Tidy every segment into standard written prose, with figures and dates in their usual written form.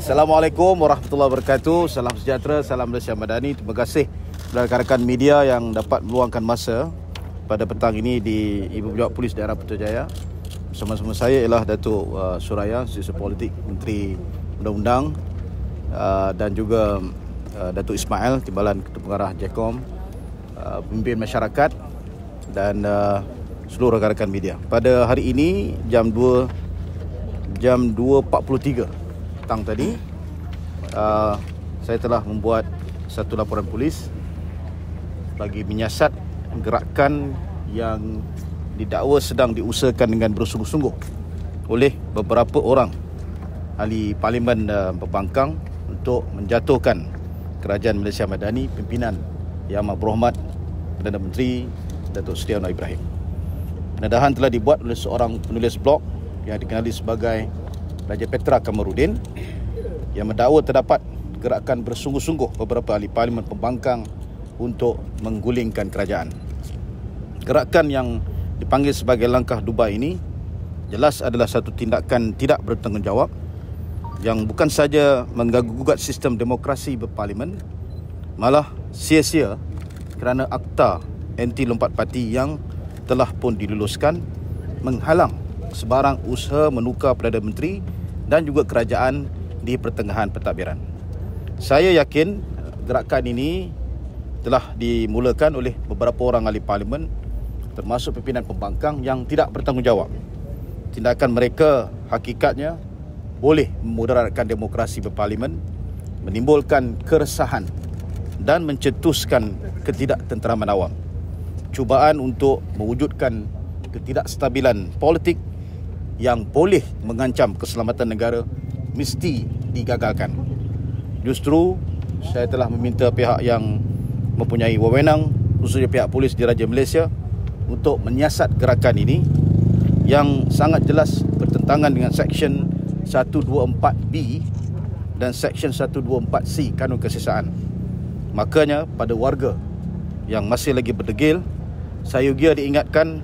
Assalamualaikum warahmatullahi wabarakatuh. Salam sejahtera, salam Malaysia Madani. Terima kasih kepada rakan-rakan media yang dapat meluangkan masa pada petang ini di Ibu Pejabat Polis Daerah Putrajaya. Bersama-sama saya ialah Datuk Suraya, Sisi Politik, Menteri Undang-Undang, dan juga Datuk Ismail, Timbalan Ketua Pengarah JECOM, pemimpin masyarakat dan seluruh rakan-rakan media. Pada hari ini jam 2.43 petang tadi, saya telah membuat satu laporan polis bagi menyiasat gerakan yang didakwa sedang diusahakan dengan bersungguh-sungguh oleh beberapa orang ahli Parlimen Pembangkang untuk menjatuhkan Kerajaan Malaysia Madani, pimpinan Yang Amat Berhormat Perdana Menteri Datuk Seri Anwar Ibrahim. Pendedahan telah dibuat oleh seorang penulis blog yang dikenali sebagai Raja Petra Kamarudin yang mendakwa terdapat gerakan bersungguh-sungguh beberapa ahli Parlimen Pembangkang untuk menggulingkan kerajaan. Gerakan yang dipanggil sebagai langkah Dubai ini jelas adalah satu tindakan tidak bertanggungjawab yang bukan saja mengganggu-gugat sistem demokrasi berparlimen, malah sia-sia kerana akta anti lompat parti yang telah pun diluluskan menghalang sebarang usaha menukar Perdana Menteri dan juga kerajaan di pertengahan pentadbiran. Saya yakin gerakan ini telah dimulakan oleh beberapa orang ahli parlimen termasuk pimpinan pembangkang yang tidak bertanggungjawab. Tindakan mereka hakikatnya boleh memudaratkan demokrasi berparlimen, menimbulkan keresahan dan mencetuskan ketidaktenteraman awam. Cubaan untuk mewujudkan ketidakstabilan politik yang boleh mengancam keselamatan negara mesti digagalkan. Justru saya telah meminta pihak yang mempunyai wewenang, khususnya pihak polis di Raja Malaysia, untuk menyiasat gerakan ini yang sangat jelas bertentangan dengan Seksyen 124B dan Seksyen 124C Kanun Kesihatan. Makanya pada warga yang masih lagi berdegil, sayugia diingatkan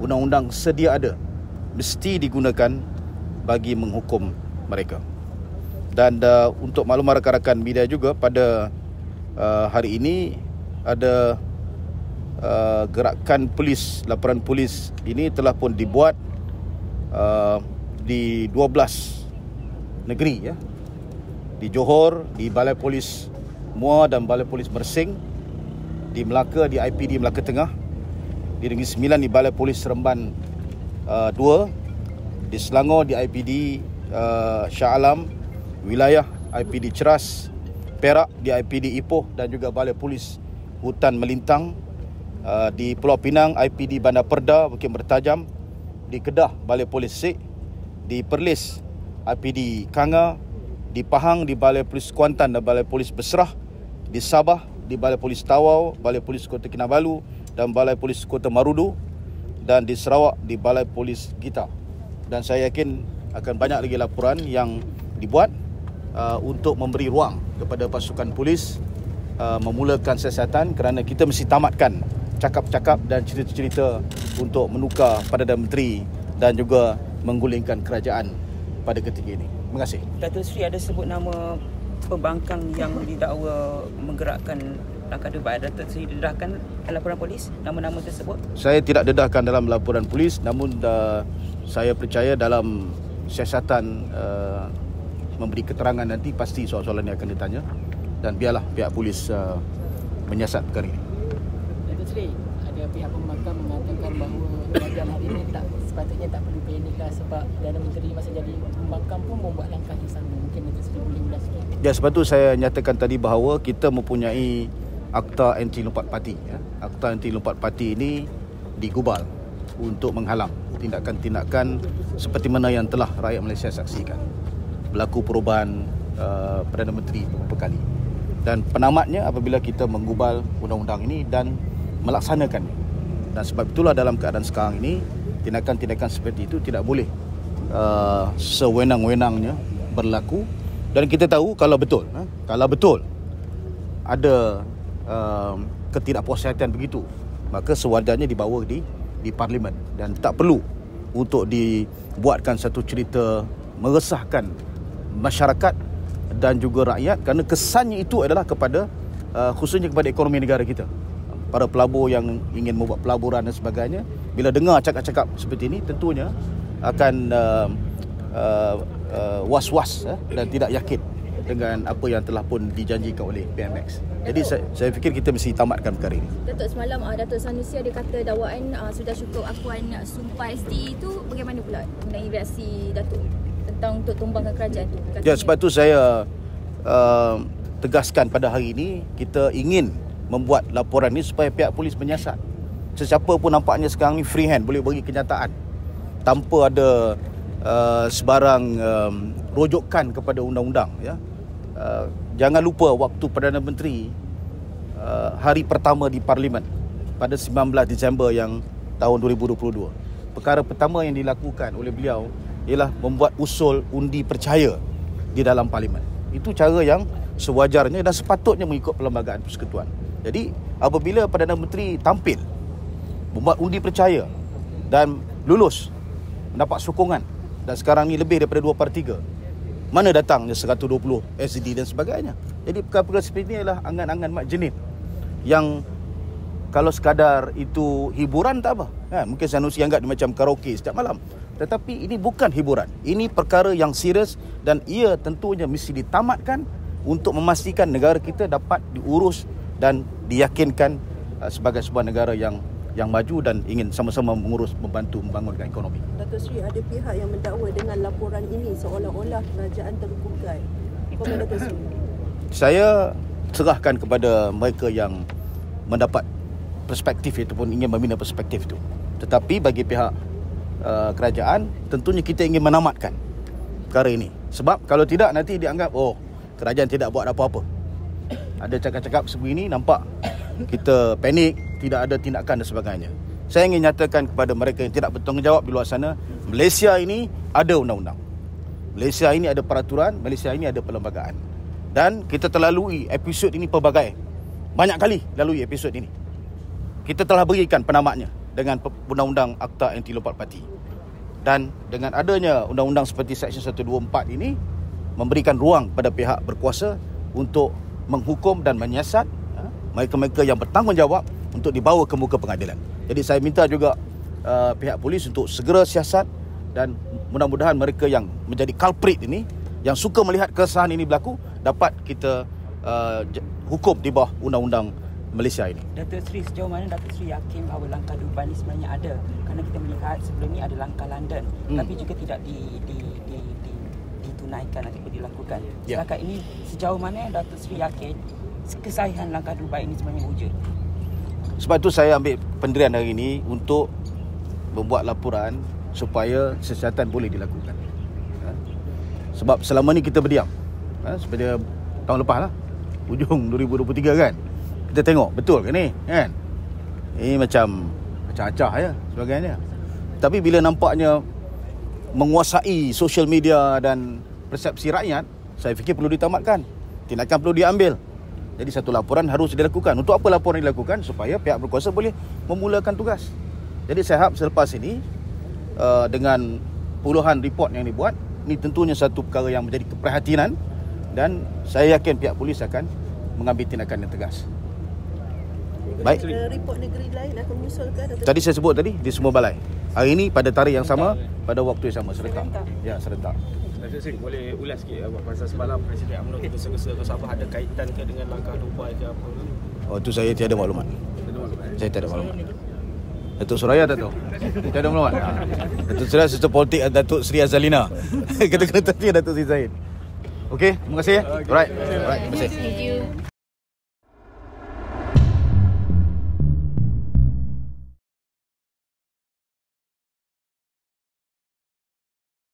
undang-undang sedia ada mesti digunakan bagi menghukum mereka. Dan untuk makluman rakan-rakan media juga, pada hari ini ada gerakan polis, laporan polis ini telah pun dibuat di 12 negeri, ya. Di Johor, di Balai Polis Muar dan Balai Polis Mersing, di Melaka, di IPD Melaka Tengah, di Negeri Sembilan, di Balai Polis Seremban 2, di Selangor, di IPD Shah Alam, wilayah IPD Ceras, Perak di IPD Ipoh dan juga Balai Polis Hutan Melintang, di Pulau Pinang IPD Bandar Perda Bukit Bertajam, di Kedah Balai Polis Sik, di Perlis IPD Kanga, di Pahang di Balai Polis Kuantan dan Balai Polis Besrah, di Sabah di Balai Polis Tawau, Balai Polis Kota Kinabalu dan Balai Polis Kota Marudu, dan di Sarawak di Balai Polis Gita. Dan saya yakin akan banyak lagi laporan yang dibuat untuk memberi ruang kepada pasukan polis memulakan siasatan, kerana kita mesti tamatkan cakap-cakap dan cerita-cerita untuk menukar Perdana Menteri dan juga menggulingkan kerajaan pada ketika ini. Terima kasih. Datuk Seri ada sebut nama pembangkang yang didakwa menggerakkan langkah Dubai. Datuk Seri dedahkan laporan polis nama-nama tersebut? Saya tidak dedahkan dalam laporan polis, namun saya percaya dalam siasatan memberi keterangan nanti pasti soalan-soalan ini akan ditanya, dan biarlah pihak polis menyiasat perkara ini. Datuk Seri, ada pihak pembangkang mengatakan bahawa kerajaan hari ini sepatutnya tak perlu paniklah sebab Perdana Menteri masa jadi pembangkang pun membuat langkah yang sama. Mungkin Datuk Seri boleh jelaskan. Ya, sebab itu saya nyatakan tadi bahawa kita mempunyai akta anti lompat parti, ya. Akta anti lompat parti ini digubal untuk menghalang tindakan-tindakan seperti mana yang telah rakyat Malaysia saksikan. Berlaku perubahan Perdana Menteri beberapa kali. Dan penamatnya apabila kita menggubal undang-undang ini dan melaksanakannya. Dan sebab itulah dalam keadaan sekarang ini, tindakan-tindakan seperti itu tidak boleh sewenang-wenangnya berlaku. Dan kita tahu kalau betul ada ketidakpuasihatian begitu, maka sewajarnya dibawa di parlimen, dan tak perlu untuk dibuatkan satu cerita meresahkan masyarakat dan juga rakyat, kerana kesannya itu adalah kepada khususnya kepada ekonomi negara kita. Para pelabur yang ingin membuat pelaburan dan sebagainya, bila dengar cakap-cakap seperti ini, tentunya akan was-was dan tidak yakin dengan apa yang telah pun dijanjikan oleh PMX. Jadi saya fikir kita mesti tamatkan perkara ini. Datuk, semalam Datuk Sanusi ada kata dakwaan sudah cukup akuan sumpah SD itu, bagaimana pula mengenai reaksi Datuk tentang untuk tumbangkan kerajaan itu? Ya, sebab tu saya tegaskan pada hari ini, kita ingin membuat laporan ini supaya pihak polis menyiasat. Sesiapa pun nampaknya sekarang ni free hand, boleh bagi kenyataan tanpa ada sebarang rojokan kepada undang-undang, ya. Jangan lupa waktu Perdana Menteri hari pertama di Parlimen pada 19 Disember yang tahun 2022, perkara pertama yang dilakukan oleh beliau ialah membuat usul undi percaya di dalam Parlimen. Itu cara yang sewajarnya dan sepatutnya mengikut Perlembagaan Persekutuan. Jadi apabila Perdana Menteri tampil membuat undi percaya dan lulus, mendapat sokongan, dan sekarang ni lebih daripada 2/3, mana datangnya 120 SD dan sebagainya. Jadi perkara-perkara seperti ini adalah angan-angan mak jenit yang kalau sekadar itu hiburan tak apa, kan? Mungkin Sanusi anggap dia macam karaoke setiap malam. Tetapi ini bukan hiburan. Ini perkara yang serius dan ia tentunya mesti ditamatkan untuk memastikan negara kita dapat diurus dan diyakinkan sebagai sebuah negara yang maju dan ingin sama-sama mengurus, membantu membangunkan ekonomi. Datuk Seri, ada pihak yang mendakwa dengan laporan ini seolah-olah kerajaan tergugat. Komen Datuk Seri? Saya serahkan kepada mereka yang mendapat perspektif ataupun ingin membina perspektif itu. Tetapi bagi pihak kerajaan, tentunya kita ingin menamatkan perkara ini. Sebab kalau tidak nanti dianggap kerajaan tidak buat apa-apa. Ada cakap-cakap sebegini, nampak kita panik, tidak ada tindakan dan sebagainya. Saya ingin nyatakan kepada mereka yang tidak bertanggungjawab di luar sana, Malaysia ini ada undang-undang, Malaysia ini ada peraturan, Malaysia ini ada perlembagaan. Dan kita telah lalui episod ini pelbagai, banyak kali lalui episod ini. Kita telah berikan penamatnya dengan undang-undang Akta Anti Lompat Parti. Dan dengan adanya undang-undang seperti Seksyen 124 ini, memberikan ruang pada pihak berkuasa untuk menghukum dan menyiasat mereka-mereka yang bertanggungjawab untuk dibawa ke muka pengadilan. Jadi saya minta juga pihak polis untuk segera siasat, dan mudah-mudahan mereka yang menjadi culprit ini, yang suka melihat kesalahan ini berlaku, dapat kita hukum di bawah undang-undang Malaysia ini. Datuk Seri, sejauh mana Datuk Seri yakin bahawa langkah Dubai ini sebenarnya ada? Kerana kita melihat sebelum ini ada langkah London, tapi juga tidak ditunaikan ataupun dilakukan. Setakat ini, sejauh mana Datuk Seri yakin kesahihan langkah Dubai ini sebenarnya wujud? Sebab itu saya ambil pendirian hari ini untuk membuat laporan supaya siasatan boleh dilakukan. Sebab selama ni kita berdiam. Seperti tahun lepas lah, hujung 2023 kan, kita tengok betul ke ni, kan? Ini macam acah-acah ya sebagainya. Tapi bila nampaknya menguasai social media dan persepsi rakyat, saya fikir perlu ditamatkan. Tindakan perlu diambil. Jadi satu laporan harus dilakukan. Untuk apa laporan dilakukan? Supaya pihak berkuasa boleh memulakan tugas. Jadi saya harap selepas ini, dengan puluhan report yang dibuat, ini tentunya satu perkara yang menjadi keprihatinan, dan saya yakin pihak polis akan mengambil tindakan yang tegas. Baik. Report negeri lain akan menyusulkan? Tadi saya sebut tadi, di semua balai. Hari ini pada tarikh yang sama, pada waktu yang sama, serentak. Ya, serentak. Datuk Seri, boleh ulas sikit pasal semalam Presiden UMNO tergesa-gesa ke Sabah, ada kaitan ke dengan langkah Dubai ke apa? Itu saya tiada maklumat. Saya tiada maklumat. Datuk Suraya tak tahu. Tiada maklumat. Datuk Suraya serta politik Datuk Seri Azalina. Kena tanya Datuk Seri Zaid. Okey, terima kasih. Alright. Terima kasih.